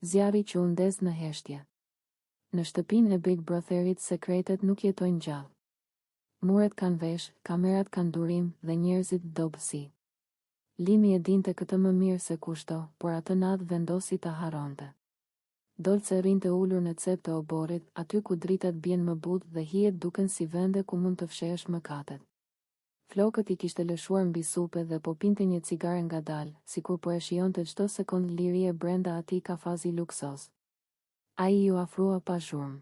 Zjarri që u ndes në heshtje. Në shtëpinë e Big Brotherit sekretet nuk jetojnë gjallë. Muret kanë vesh, kamerat kanë durim dhe njerëzit dobësi. Limi e dinte këtë më mirë se kushto, por atë natë vendosi ta haronte. Dolce rinte ulur në cep të oborit, aty ku dritat bien më butë dhe hijet duken si vende ku mund të fshehesh mëkatet. Flokët i kishte lëshuar mbi supe dhe po pinte një cigare ngadalë, sikur po e shijonte çdo sekondë lirie brenda atij kafazi luksos. Ai ju afrua pa zhurmë.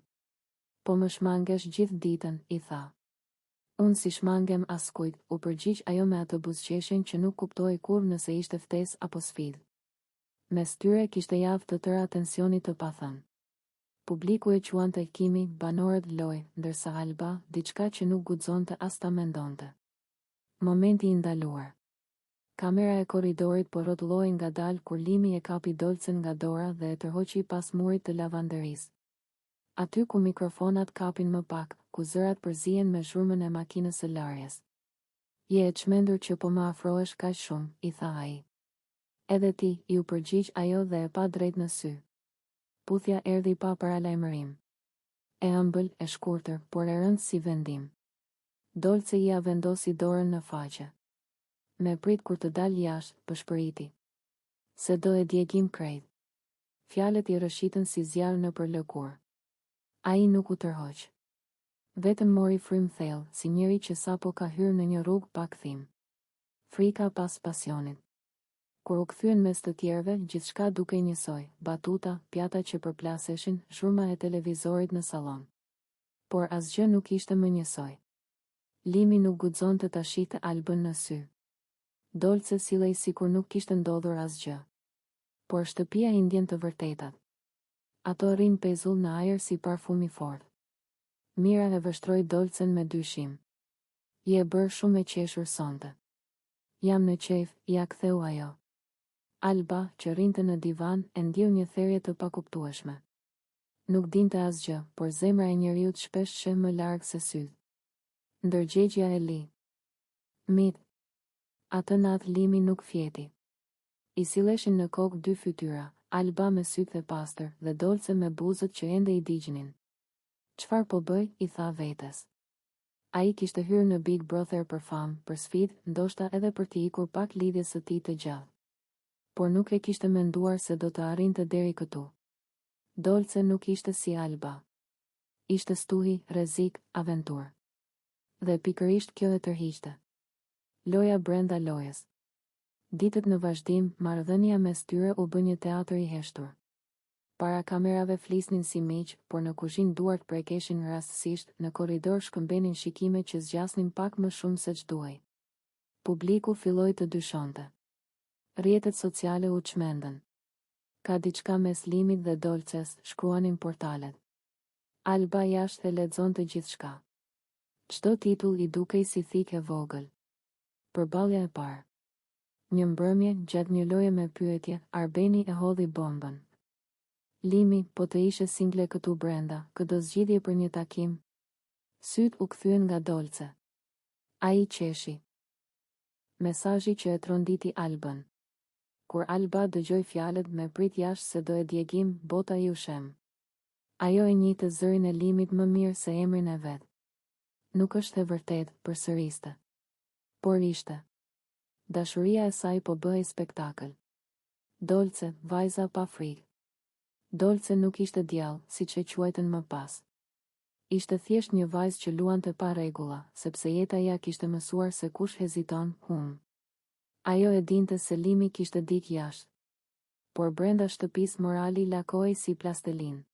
Po më shmangesh gjithë ditën, i tha. Unë si shmangem askujt, u përgjigj ajo me atë buzëqeshjen që nuk kuptoi kurrë nëse ishte ftesë apo sfidë. Mes tyre kishte javë të tëra tensioni të pathënë. Publiku e quante Kimi, banorët loj, ndërsa Alba, diçka që nuk guxonte as ta mendonte. Momenti i ndaluar. Kamera e korridorit po rrotulloi ngadalë kur Limi e kapi Dolcen nga dora dhe e tërhoqi pas murit të lavanderisë. Aty ku mikrofonat kapin më pak, ku zërat përzihen me zhurmën e makinës së larjes. Je e çmendur që po më afrohesh kaq shumë, i tha ai. Edhe ti, i u përgjigj ajo dhe e pa drejt në sy. Puthja erdhi pa paralajmërim. E ëmbël, e shkurtër, por e rëndë si vendim. Dolce ia vendosi dorën në faqe. Me prit kur të dal jashtë, pëshpëriti. Se do e djegim krejt. Fjalët i rëshitën si zjarr nëpër lëkurë. Ai nuk u tërhoq. Vetëm mori frymë thellë, si njëri që sapo ka hyrë në një rrugë pa kthim. Frika pas pasionit. Kur u kthyen mes të tjerëve, gjithçka dukej njësoj, batuta, pjata që përplaseshin, zhurma e televizorit në sallon. Por asgjë nuk ishte më njësoj. Limi nuk guxonte ta shihte Albën në sy. Dolce sillej sikur nuk kishte ndodhur asgjë. Por shtëpia i ndjen të vërtetat. Ato rrin pezull në ajër si parfum i fortë. Mira e vështroi Dolcen me dyshim. Je bërë shumë e qeshur sonte. Jam në qejf, ja ktheu ajo. Alba, që rrinte në divan, e ndjeu një therrje të pakuptueshme. Nuk dinte asgjë, por zemra e njeriut shpesh sheh më larg se syt. Ndërgjegjja e li. Mit. Atë natë Limi nuk fjeti. I silleshin në kokë dy fytyra, Alba me sytë e pastër dhe Dolce me buzët që ende i digjnin. Çfarë po bëj, i tha vetes. Ai kishte hyrë në Big Brother për famë, për sfidë, ndoshta edhe për t'i ikur pak lidhjes së tij të gjallë. Por nuk e kishte menduar se do të arrinte deri këtu. Dolce nuk ishte si Alba. Ishte stuhi, rrezik, aventurë. Dhe pikërisht kjo e tërhiqte. Loja brenda lojës. Ditët në vazhdim, marrëdhënia mes tyre u bë një teatër i heshtur. Para kamerave flisnin si miq, por në kuzhinë duart prekeshin rastësisht, në korridor shkëmbenin shikime që zgjasnin pak më shumë se ç'duhej. Publiku filloi të dyshonte. Rrjetet sociale u çmendën. Ka diçka mes Limit dhe Dolces, shkruanin portalet. Alba jashtë e lexonte gjithçka. Çdo titull i dukej si thikë e vogël. Përballja e parë. Një mbrëmje, gjatë një loje me pyetje, Arbeni e hodhi bombën. Limi, po të ishe single këtu brenda, këdo zgjidhje për një takim? Syt u kthyen nga Dolce. Ai qeshi. Mesazhi që e tronditi Albën. Kur Alba dëgjoi fjalët me prit jashtë se do e djegim, bota i u shem. Ajo e njihte zërin e Limit më mirë se emrin e vet. Nuk është e vërtet, përsëriste. Por ishte. Dashuria e saj po bëhej spektakël. Dolce, vajza pa frikë. Dolce nuk ishte djallë, siç e quajtën më pas. Ishte thjesht një vajzë që luante pa rregulla, sepse jeta ja kishte mësuar se kush heziton, hum. Ajo e dinte se Limi kishte dik jashtë. Por brenda shtëpisë morali lakohej si plastelin.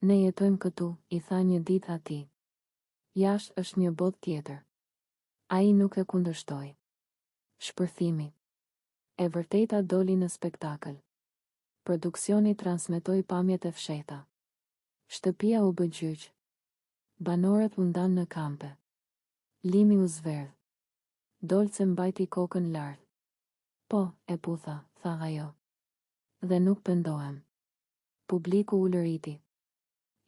Ne jetojmë këtu, i tha një ditë atij. Jashtë është një botë tjetër. Ai nuk e kundërshtoi. Shpërthimi. E vërteta doli në spektakël. Produksioni transmetoi pamjet e fshehta. Shtëpia u bë gjyq. Banorët u ndan në kampe. Limi u zverdh. Dolce mbajti kokën lart. Po, e putha, tha ajo. Dhe nuk pendohem. Publiku u lëriti.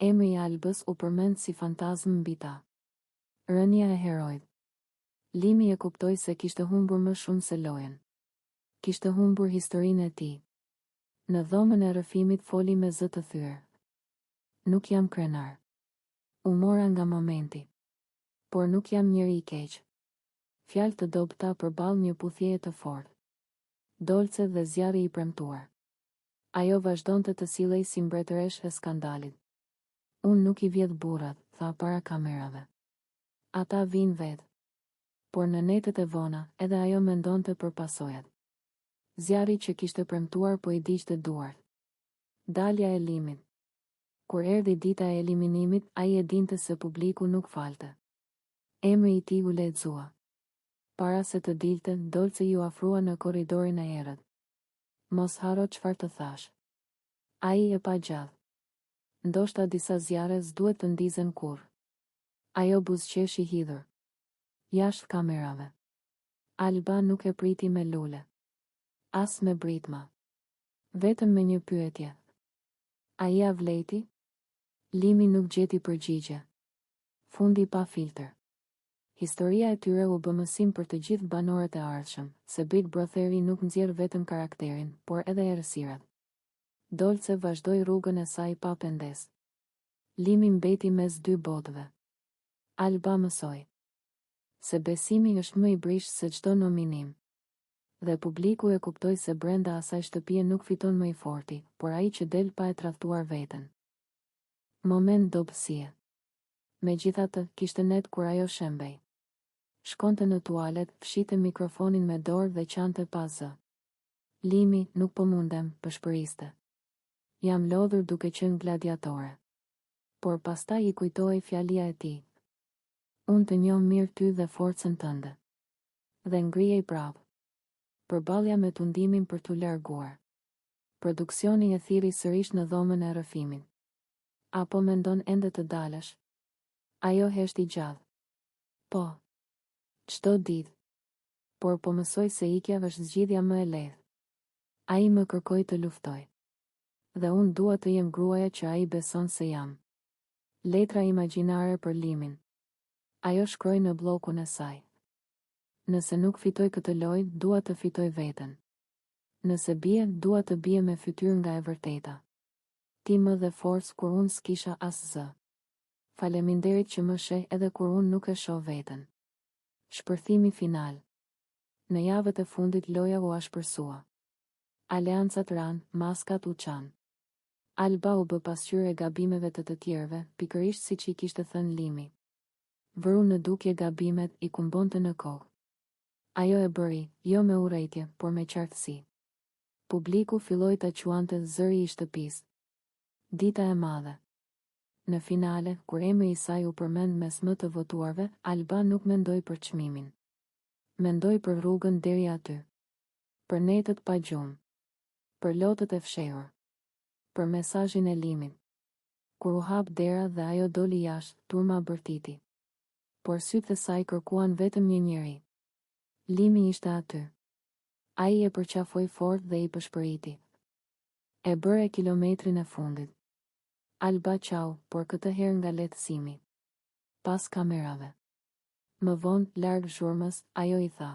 Emri i Albës u përmend si fantazm mbi ta. Rënja e herojt. Limi e kuptoi se kishte humbur më shumë se lojën. Kishte humbur historinë e tij. Në dhomën e rrëfimit foli me zë të thyer. Nuk jam krenar. U mora nga momenti. Por nuk jam njëri i keq. Fjalë të dobëta përballë një puthjeje të fortë. Dolce dhe zjarri i premtuar. Ajo vazhdonte të sillej si mbretëresh e skandalit. Unë nuk i vjedh burrat, tha para kamerave. Ata vinë vetë. Por në netet e vona, edhe ajo mendonte për pasojat. Zjarri që kishte premtuar po i diqte duart. Dalja e limit. Kur erdhi dita e eliminimit, ai e dinte se publiku nuk falte. Emri i tij u lexua. Para se të dilte, Dolce ju afrua në korridorin e errët. Mos haro çfarë të thash. Ai e pa gjallë. Ndoshta disa zjarre s'duhet të ndizen kurrë. Ajo buzëqesh i hidhur. Jashtë kamerave. Alba nuk e priti me lule. As me britma. Vetëm me një pyetje. A ja vleti? Limi nuk gjeti përgjigje. Fundi pa filter. Historia e tyre u bë mësim për të gjithë banorët e ardhshëm, se Big Brotheri nuk nxjerr vetëm karakterin, por edhe errësirat. Dolce vazhdoi rrugën e saj pa pendes. Limi mbeti mes dy botëve. Alba mësoi se besimi është më i brishtë se çdo nominim. Dhe publiku e kuptoi se brenda asaj shtëpie nuk fiton më i forti, por ai që del pa e tradhtuar veten. Moment dobësie. Megjithatë, kishte net kur ajo shembej. Shkonte në tualet, fshite mikrofonin me dorë dhe qante pa zë. Limi, nuk po mundem, pëshpëriste. Jam lodhur duke qenë gladiatore. Por pastaj i kujtoi fjalia e tij. Unë të njoh mirë ty dhe forcën tënde. Dhe ngrihej prapë. Përballja me tundimin për t'u larguar. Produksioni e thirri sërish në dhomën e rrëfimit. Apo mendon ende të dalësh? Ajo heshti gjallë. Po. Çdo ditë. Por po mësoj se ikja është zgjidhja më e lehtë. Ai më kërkoi të luftoj. Dhe unë dua të jem gruaja që ai beson se jam. Letra imagjinare për Limin. Ajo shkroi në bllokun e saj. Nëse nuk fitoj këtë lojë, dua të fitoj veten. Nëse bie, dua të bie me fytyrë nga e vërteta. Ti më dhe forcë kur unë s'kisha as zë. Faleminderit që më sheh edhe kur unë nuk e shoh veten. Shpërthimi final. Në javët e fundit loja u ashpërsua. Aleancat ran, maskat u çan. Alba u bë pasqyrë e gabimeve të tjerëve, pikërisht siç i kishte thënë Limi. Vëru në dukje gabimet, i kumbonte në kokë. Ajo e bëri, jo me urrëtie, por me qartësi. Publiku filloi ta quante zëri i shtëpisë. Dita e madhe. Në finale, kur emri i saj u përmend mes më të votuarve, Alba nuk mendoi për çmimin. Mendoi për rrugën deri aty. Për netët pa gjumë. Për lotët e fshehur. Për mesazhin e Limit. Kur u hap dera dhe ajo doli jashtë, turma bërtiti. Por sytë e saj kërkuan vetëm një njeri. Limi ishte aty. Ai e përqafoi fort dhe i pëshpëriti. E bëre kilometrin e fundit. Alba qau, por këtë herë nga lehtësimi. Pas kamerave. Më vonë, larg zhurmës, ajo i tha.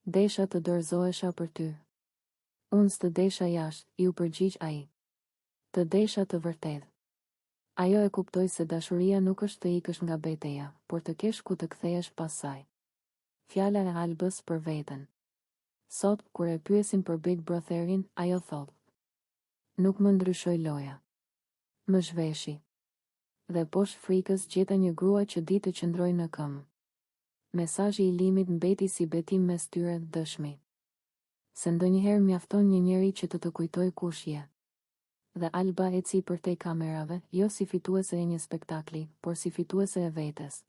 Desha të dorëzohesha për ty. Unë s'të desha jashtë, iu përgjigj ai. Të desha të vërtetë. Ajo e kuptoi se dashuria nuk është të ikësh nga betejë, por të kesh ku të kthehesh pas saj. Fjala e Albës për veten. Sot, kur e pyesin për Big Brotherin, ajo thot. Nuk më ndryshoj loja. Më zhveshi. Dhe poshtë frikës gjeta një grua që di të qëndroj në këmbë. Mesazhi i Limit mbeti si betim mes tyre, dëshmi. Se ndonjëherë mjafton një njeri që të kujtoj kush je. Dhe Alba eci përtej kamerave, jo si fituese e një spektakli, por si fituese e vetes.